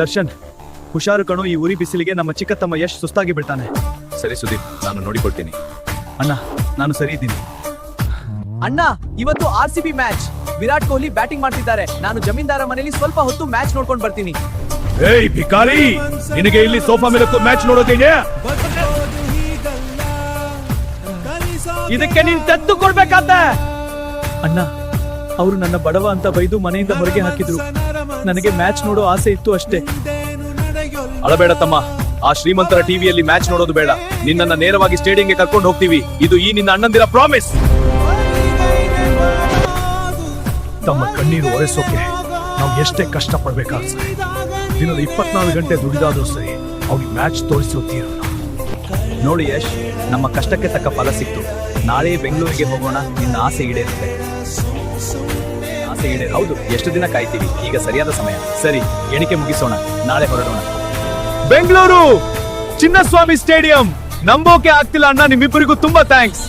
ದರ್ಶನ್, ಹುಷಾರು ಕಣೋ, ಈ ಉರಿ ಬಿಸಿಲಿಗೆ ನಮ್ಮ ಚಿಕ್ಕ ತಮ್ಮ ಯಶ್ ಸುಸ್ತಾಗಿ ಬಿಡ್ತಾನೆ. ಸರಿ ಸುದೀಪ್, ನಾನು ನೋಡಿಕೊಳ್ತೀನಿ. ಅಣ್ಣ, ನಾನು ಸರಿ ಇದ್ದೀನಿ. ಅಣ್ಣ, ಇವತ್ತು RCB match. Virat Kohli batting ಮಾಡ್ತಿದ್ದಾರೆ. ನಾನು ಜಮೀನ್ದಾರ ಮನೆಯಲ್ಲಿ ಸ್ವಲ್ಪ ಹೊತ್ತು ಮ್ಯಾಚ್ ನೋಡ್ಕೊಂಡು ಬರ್ತೀನಿ. ಏಯ್ ಭಿಕಾರಿ, ನಿನಗೆ ಇಲ್ಲಿ ಸೋಫಾ ಮೇಲೆ ಮ್ಯಾಚ್ ನೋಡೋದೇನೆ? ಇದಕ್ಕೆ ನೀನ್ ತೆತ್ತು ಕೊಡ್ಬೇಕಾದ. ಅಣ್ಣ, ಅವರು ನನ್ನ ಬಡವ ಅಂತ ಬೈದು ಮನೆಯಿಂದ ಹೊರಗೆ ಹಾಕಿದ್ರು. ನನಗೆ ಮ್ಯಾಚ್ ನೋಡೋ ಆಸೆ ಇತ್ತು ಅಷ್ಟೇ. ಅಳಬೇಡ ತಮ್ಮ, ಆ ಶ್ರೀಮಂತರ ಟಿವಿಯಲ್ಲಿ ಮ್ಯಾಚ್ ನೋಡೋದು ಬೇಡ. ನಿನ್ನನ್ನ ನೇರವಾಗಿ ಸ್ಟೇಡಿಯಂಗೆ ಕರ್ಕೊಂಡು ಹೋಗ್ತೀವಿ. ಇದು ಈ ನಿನ್ನ ಅಣ್ಣಂದಿರ ಪ್ರಾಮಿಸ್. ತಮ್ಮ ಕಣ್ಣೀರು ಒರೆಸೋಕೆ ನಾವು ಎಷ್ಟೇ ಕಷ್ಟ ಪಡ್ಬೇಕಾಗ್ತದೆ. ದಿನದ 24 ಗಂಟೆ ದುಡಿದಾದ್ರೂ ಸರಿ ಅವ್ರಿಗೆ ಮ್ಯಾಚ್ ತೋರಿಸೋತೀರಲ್ಲ. ನೋಡಿ ಯಶ್, ನಮ್ಮ ಕಷ್ಟಕ್ಕೆ ತಕ್ಕ ಫಲ ಸಿಕ್ತು. ನಾಳೆ ಬೆಂಗಳೂರಿಗೆ ಹೋಗೋಣ. ನಿನ್ನ ಆಸೆ ಈಡೇರುತ್ತೆ. ಆಸೆ ಈಡೇರ. ಹೌದು, ಎಷ್ಟು ದಿನ ಕಾಯ್ತೀವಿ? ಈಗ ಸರಿಯಾದ ಸಮಯ. ಸರಿ, ಎಣಿಕೆ ಮುಗಿಸೋಣ, ನಾಳೆ ಹೊರಡೋಣ. ಬೆಂಗಳೂರು ಚಿನ್ನಸ್ವಾಮಿ ಸ್ಟೇಡಿಯಂ. ನಂಬೋಕೆ ಆಗ್ತಿಲ್ಲ ಅಣ್ಣ, ನಿಮ್ಮಿಬ್ಬರಿಗೂ ತುಂಬಾ ಥ್ಯಾಂಕ್ಸ್.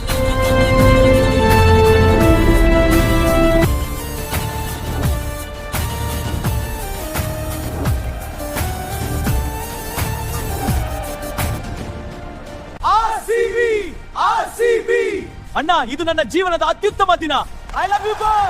ಅಣ್ಣ, ಇದು ನನ್ನ ಜೀವನದ ಅತ್ಯುತ್ತಮ ದಿನ. I love you bye.